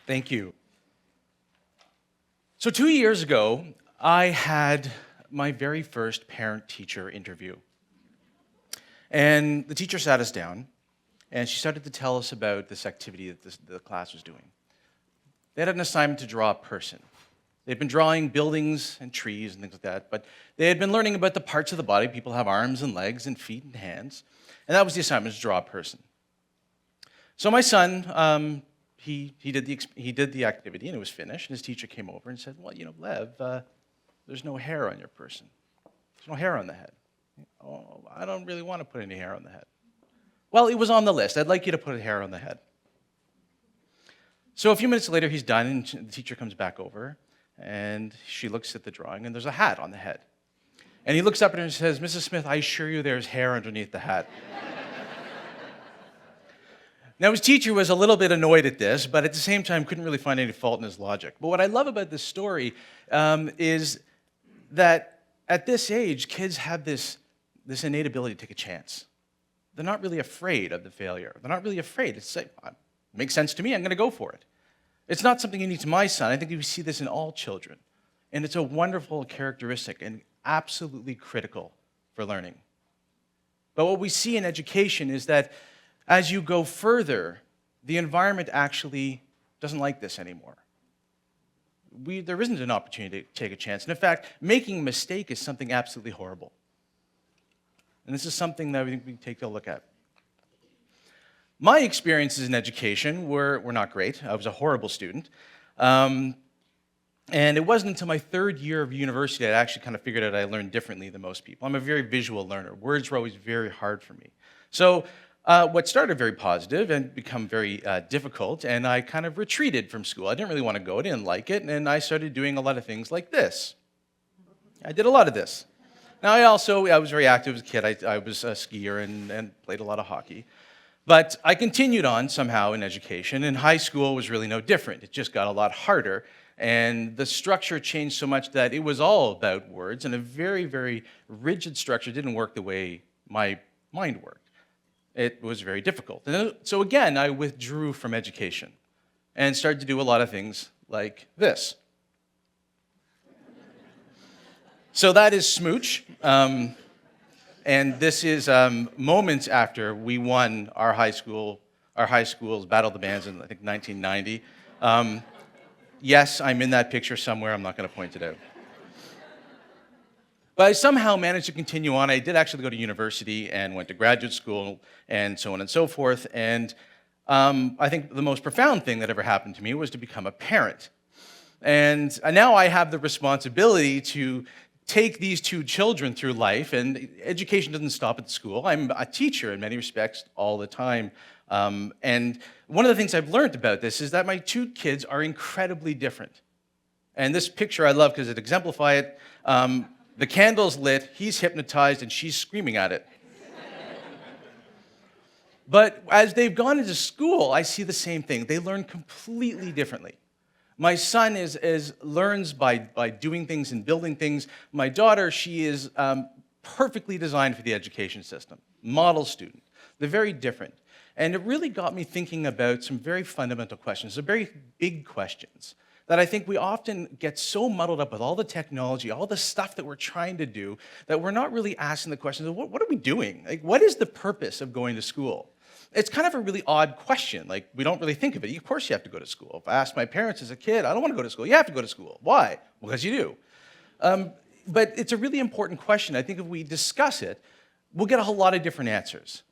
Thank you. So 2 years ago, I had my very first parent-teacher interview. And the teacher sat us down, and she started to tell us about this activity that the class was doing. They had an assignment to draw a person. They'd been drawing buildings and trees and things like that, but they had been learning about the parts of the body. People have arms and legs and feet and hands, and that was the assignment, to draw a person. So my son, he did the activity, and it was finished, and his teacher came over and said, well, you know, Lev, there's no hair on your person. There's no hair on the head. Oh, I don't really want to put any hair on the head. Well, it was on the list. I'd like you to put a hair on the head. So a few minutes later, he's done, and the teacher comes back over, and she looks at the drawing, and there's a hat on the head. And he looks up at her and says, Mrs. Smith, I assure you there's hair underneath the hat. Now, his teacher was a little bit annoyed at this, but at the same time couldn't really find any fault in his logic. But what I love about this story is that at this age, kids have this innate ability to take a chance. They're not really afraid of the failure. They're not really afraid. It's like, it makes sense to me, I'm going to go for it. It's not something unique to my son. I think we see this in all children. And it's a wonderful characteristic and absolutely critical for learning. But what we see in education is that as you go further, the environment actually doesn't like this anymore. There isn't an opportunity to take a chance. And in fact, making a mistake is something absolutely horrible. And this is something that we can take a look at. My experiences in education were not great. I was a horrible student. And it wasn't until my third year of university that I actually kind of figured out I learned differently than most people. I'm a very visual learner. Words were always very hard for me. So what started very positive and become very difficult, and I kind of retreated from school. I didn't really want to go, I didn't like it, and I started doing a lot of things like this. I did a lot of this. Now, I was very active as a kid. I was a skier and played a lot of hockey. But I continued on somehow in education, and high school was really no different. It just got a lot harder, and the structure changed so much that it was all about words, and a very, very rigid structure didn't work the way my mind worked. It was very difficult. And so again, I withdrew from education and started to do a lot of things like this. So that is Smooch. And this is moments after we won our high school's Battle of the Bands in, I think, 1990. Yes, I'm in that picture somewhere. I'm not going to point it out. But I somehow managed to continue on. I did actually go to university and went to graduate school and so on and so forth. And I think the most profound thing that ever happened to me was to become a parent. And now I have the responsibility to take these two children through life, and education doesn't stop at school. I'm a teacher in many respects all the time. And one of the things I've learned about this is that my two kids are incredibly different. And this picture I love because it exemplifies it. The candle's lit, he's hypnotized, and she's screaming at it. But as they've gone into school, I see the same thing. They learn completely differently. My son learns by doing things and building things. My daughter, she is perfectly designed for the education system, model student. They're very different. And it really got me thinking about some very fundamental questions, some very big questions that I think we often get so muddled up with all the technology, all the stuff that we're trying to do, that we're not really asking the questions of what are we doing? Like, what is the purpose of going to school? It's kind of a really odd question. Like, we don't really think of it. Of course you have to go to school. If I asked my parents as a kid, I don't want to go to school. You have to go to school. Why? Well, because you do. But it's a really important question. I think if we discuss it, we'll get a whole lot of different answers.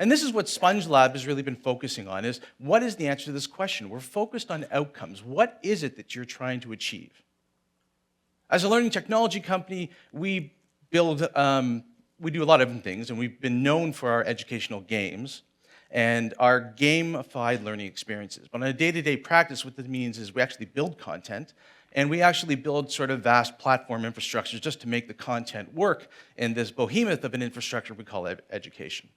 And this is what Spongelab has really been focusing on, is what is the answer to this question? We're focused on outcomes. What is it that you're trying to achieve? As a learning technology company, we do a lot of different things, and we've been known for our educational games and our gamified learning experiences. But on a day-to-day practice, what that means is we actually build content, and we actually build sort of vast platform infrastructures just to make the content work in this behemoth of an infrastructure we call education.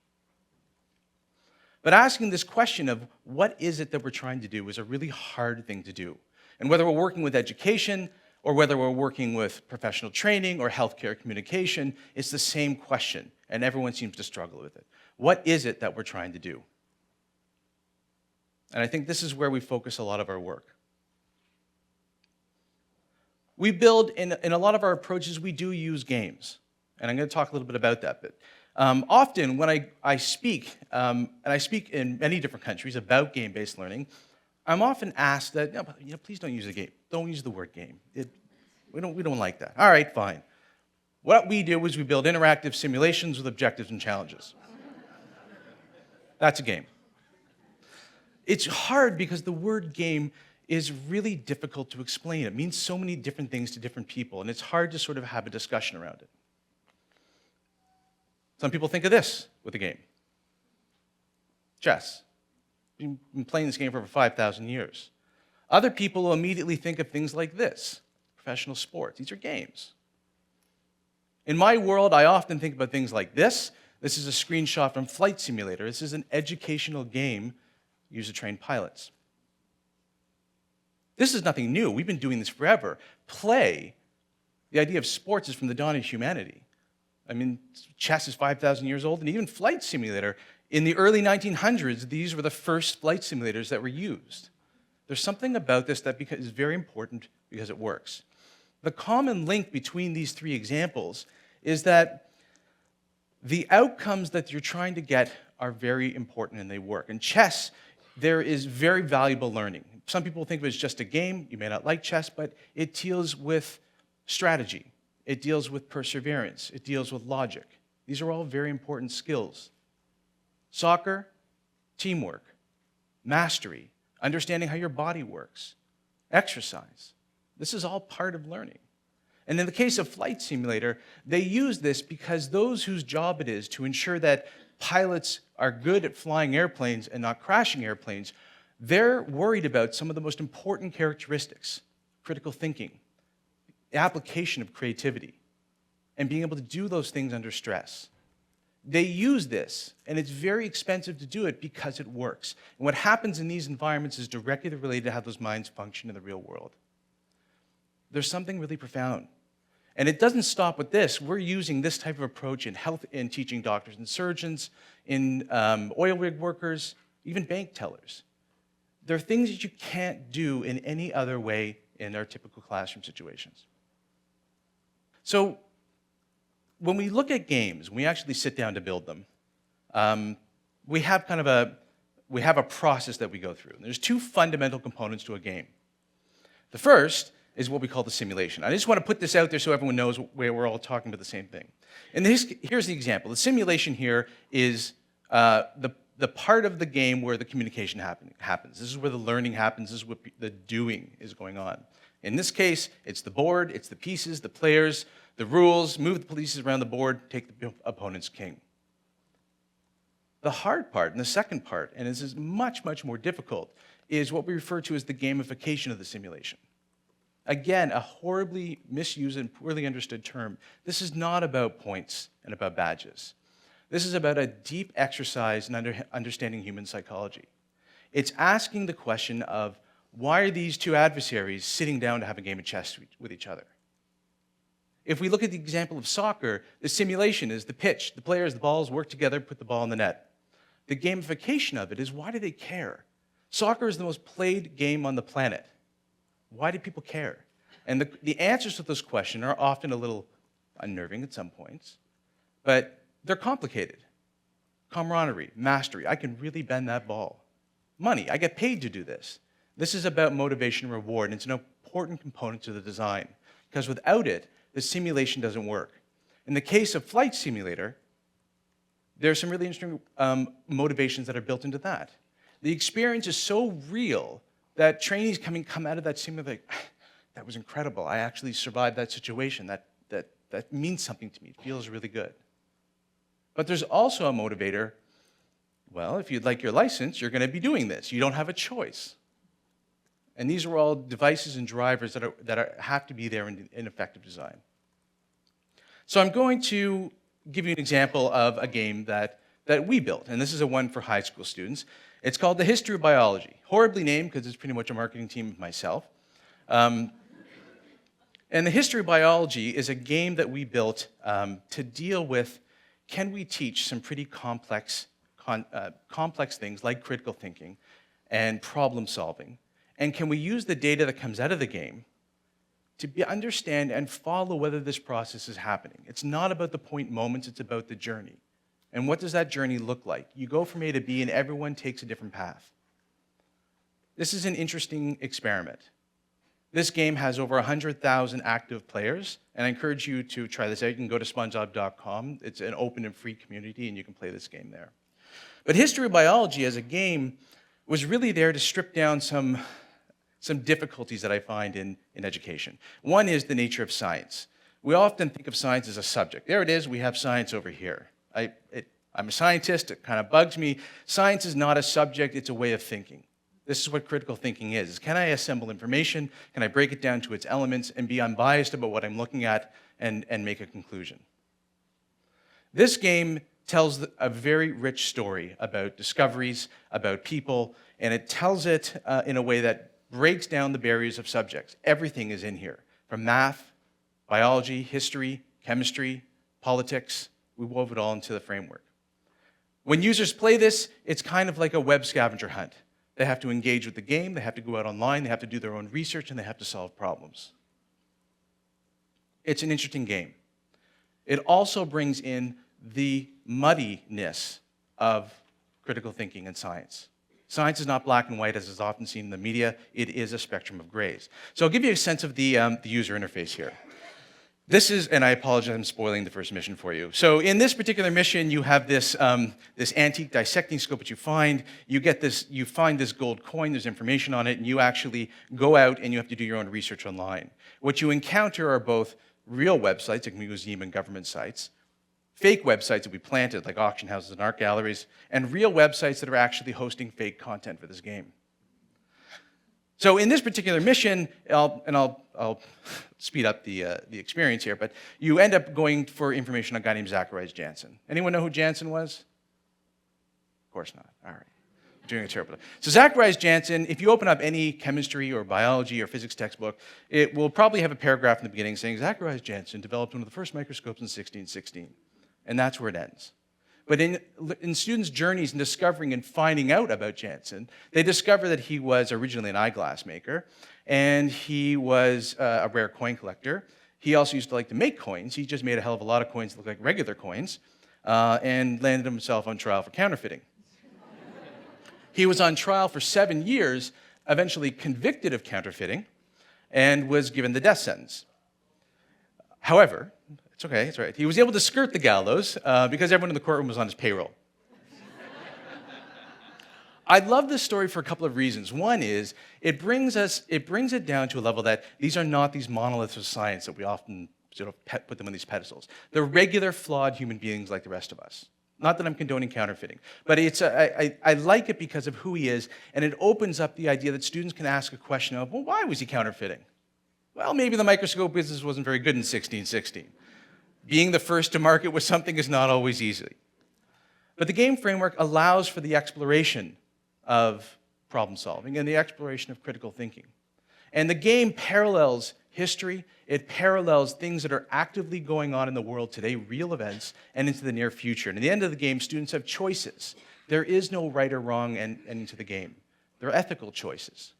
But asking this question of what is it that we're trying to do is a really hard thing to do. And whether we're working with education or whether we're working with professional training or healthcare communication, it's the same question, and everyone seems to struggle with it. What is it that we're trying to do? And I think this is where we focus a lot of our work. We build, in a lot of our approaches, we do use games. And I'm going to talk a little bit about that. But often when I speak, and I speak in many different countries about game-based learning, I'm often asked that, no, please don't use a game. Don't use the word game. We don't like that. All right, fine. What we do is we build interactive simulations with objectives and challenges. That's a game. It's hard because the word game is really difficult to explain. It means so many different things to different people, and it's hard to sort of have a discussion around it. Some people think of this with a game. Chess. We've been playing this game for over 5,000 years. Other people will immediately think of things like this, professional sports. These are games. In my world, I often think about things like this. This is a screenshot from Flight Simulator. This is an educational game used to train pilots. This is nothing new. We've been doing this forever. Play, the idea of sports is from the dawn of humanity. I mean, chess is 5,000 years old, and even Flight Simulator, in the early 1900s, these were the first flight simulators that were used. There's something about this that is very important because it works. The common link between these three examples is that the outcomes that you're trying to get are very important and they work. In chess, there is very valuable learning. Some people think of it as just a game. You may not like chess, but it deals with strategy. It deals with perseverance. It deals with logic. These are all very important skills. Soccer, teamwork, mastery, understanding how your body works, exercise. This is all part of learning. And in the case of Flight Simulator, they use this because those whose job it is to ensure that pilots are good at flying airplanes and not crashing airplanes, they're worried about some of the most important characteristics: critical thinking, the application of creativity, and being able to do those things under stress. They use this, and it's very expensive to do it because it works. And what happens in these environments is directly related to how those minds function in the real world. There's something really profound. And it doesn't stop with this. We're using this type of approach in health, in teaching doctors and surgeons, in oil rig workers, even bank tellers. There are things that you can't do in any other way in our typical classroom situations. So when we look at games, when we actually sit down to build them, we have a process that we go through. There's two fundamental components to a game. The first is what we call the simulation. I just want to put this out there so everyone knows where we're all talking about the same thing. And here's the example. The simulation here is the part of the game where the communication happens. This is where the learning happens. This is what the doing is going on. In this case, it's the board, it's the pieces, the players, the rules, move the pieces around the board, take the opponent's king. The hard part, and the second part, and this is much, much more difficult, is what we refer to as the gamification of the simulation. Again, a horribly misused and poorly understood term. This is not about points and about badges. This is about a deep exercise in understanding human psychology. It's asking the question of, why are these two adversaries sitting down to have a game of chess with each other? If we look at the example of soccer, the simulation is the pitch. The players, the balls work together, put the ball in the net. The gamification of it is, why do they care? Soccer is the most played game on the planet. Why do people care? And the answers to this question are often a little unnerving at some points, but they're complicated. Camaraderie, mastery, I can really bend that ball. Money, I get paid to do this. This is about motivation and reward, and it's an important component to the design, because without it, the simulation doesn't work. In the case of Flight Simulator, there are some really interesting motivations that are built into that. The experience is so real that trainees come out of that simulator like, that was incredible. I actually survived that situation. That means something to me. It feels really good. But there's also a motivator. Well, if you'd like your license, you're going to be doing this. You don't have a choice. And these are all devices and drivers that have to be there in effective design. So I'm going to give you an example of a game that we built, and this is a one for high school students. It's called The History of Biology. Horribly named because it's pretty much a marketing team of myself. And the history of biology is a game that we built to deal with, can we teach some pretty complex things like critical thinking and problem solving? And can we use the data that comes out of the game to understand and follow whether this process is happening? It's not about the point moments, it's about the journey. And what does that journey look like? You go from A to B and everyone takes a different path. This is an interesting experiment. This game has over 100,000 active players, and I encourage you to try this out. You can go to Spongelab.com. It's an open and free community, and you can play this game there. But history of biology as a game was really there to strip down some difficulties that I find in education. One is the nature of science. We often think of science as a subject. There it is, we have science over here. I'm a scientist, it kind of bugs me. Science is not a subject, it's a way of thinking. This is what critical thinking is. Can I assemble information? Can I break it down to its elements and be unbiased about what I'm looking at and make a conclusion? This game tells a very rich story about discoveries, about people, and it tells it in a way that breaks down the barriers of subjects. Everything is in here, from math, biology, history, chemistry, politics. We wove it all into the framework. When users play this, it's kind of like a web scavenger hunt. They have to engage with the game, they have to go out online, they have to do their own research, and they have to solve problems. It's an interesting game. It also brings in the muddiness of critical thinking and science. Science is not black and white, as is often seen in the media. It is a spectrum of grays. So I'll give you a sense of the user interface here. This is, and I apologize, I'm spoiling the first mission for you. So in this particular mission, you have this antique dissecting scope that you find. You find this gold coin, there's information on it, and you actually go out and you have to do your own research online. What you encounter are both real websites, like museum and government sites, fake websites that we planted, like auction houses and art galleries, and real websites that are actually hosting fake content for this game. So in this particular mission, I'll speed up the experience here, but you end up going for information on a guy named Zacharias Janssen. Anyone know who Janssen was? Of course not. All right. I'm doing a terrible job. So Zacharias Janssen, if you open up any chemistry or biology or physics textbook, it will probably have a paragraph in the beginning saying Zacharias Janssen developed one of the first microscopes in 1616. And that's where it ends. But in students' journeys in discovering and finding out about Janssen, they discover that he was originally an eyeglass maker, and he was a rare coin collector. He also used to like to make coins. He just made a hell of a lot of coins that look like regular coins, and landed himself on trial for counterfeiting. He was on trial for 7 years, eventually convicted of counterfeiting, and was given the death sentence. However, it's okay, it's all right. He was able to skirt the gallows because everyone in the courtroom was on his payroll. I love this story for a couple of reasons. One is it brings it down to a level that these are not these monoliths of science that we often sort of put them on these pedestals. They're regular, flawed human beings like the rest of us. Not that I'm condoning counterfeiting, but I like it because of who he is, and it opens up the idea that students can ask a question of, well, why was he counterfeiting? Well, maybe the microscope business wasn't very good in 1616. Being the first to market with something is not always easy. But the game framework allows for the exploration of problem solving and the exploration of critical thinking. And the game parallels history, it parallels things that are actively going on in the world today, real events, and into the near future. And at the end of the game, students have choices. There is no right or wrong ending to the game. There are ethical choices.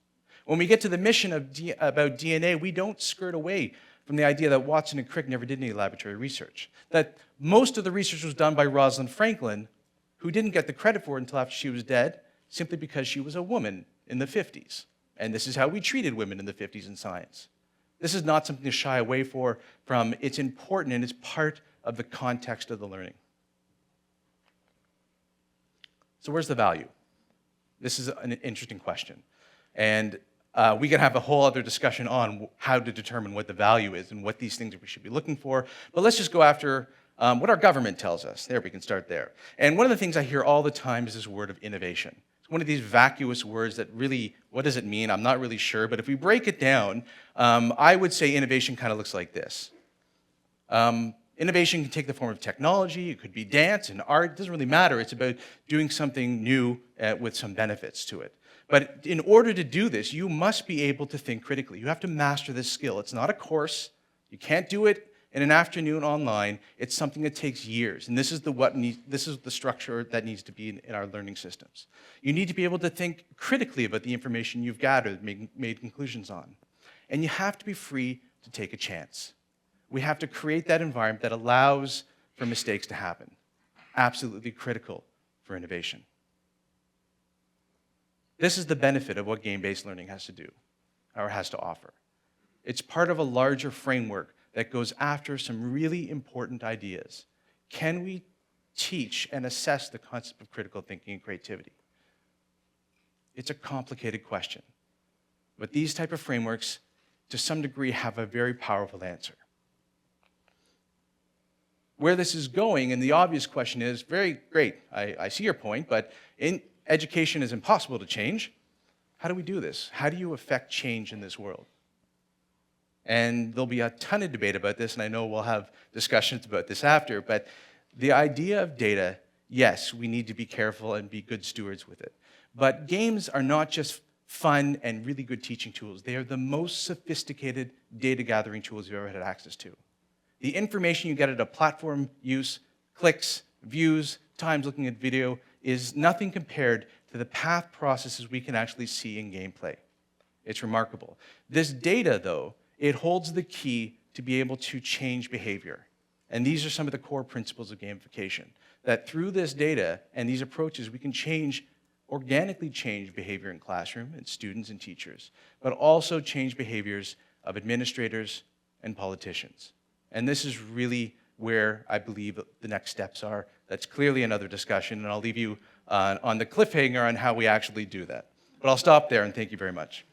When we get to the mission about DNA, we don't skirt away from the idea that Watson and Crick never did any laboratory research. That most of the research was done by Rosalind Franklin, who didn't get the credit for it until after she was dead, simply because she was a woman in the 50s. And this is how we treated women in the 50s in science. This is not something to shy away from. It's important and it's part of the context of the learning. So where's the value? This is an interesting question. And we can have a whole other discussion on how to determine what the value is and what these things we should be looking for. But let's just go after what our government tells us. There, we can start there. And one of the things I hear all the time is this word of innovation. It's one of these vacuous words that really, what does it mean? I'm not really sure. But if we break it down, I would say innovation kind of looks like this. Innovation can take the form of technology. It could be dance and art. It doesn't really matter. It's about doing something new with some benefits to it. But in order to do this, you must be able to think critically. You have to master this skill. It's not a course. You can't do it in an afternoon online. It's something that takes years, and this is the structure that needs to be in our learning systems. You need to be able to think critically about the information you've gathered, made conclusions on, and you have to be free to take a chance. We have to create that environment that allows for mistakes to happen. Absolutely critical for innovation. This is the benefit of what game-based learning has to do, or has to offer. It's part of a larger framework that goes after some really important ideas. Can we teach and assess the concept of critical thinking and creativity? It's a complicated question, but these type of frameworks, to some degree, have a very powerful answer. Where this is going, and the obvious question is, very great, I see your point, but education is impossible to change. How do we do this? How do you affect change in this world? And there'll be a ton of debate about this, and I know we'll have discussions about this after, but the idea of data, yes, we need to be careful and be good stewards with it. But games are not just fun and really good teaching tools. They are the most sophisticated data gathering tools you've ever had access to. The information you get at a platform use, clicks, views, times looking at video, is nothing compared to the path processes we can actually see in gameplay. It's remarkable. This data, though, it holds the key to be able to change behavior. And these are some of the core principles of gamification, that through this data and these approaches, we can organically change behavior in classroom and students and teachers, but also change behaviors of administrators and politicians. And this is really where I believe the next steps are. That's clearly another discussion, and I'll leave you on the cliffhanger on how we actually do that. But I'll stop there, and thank you very much.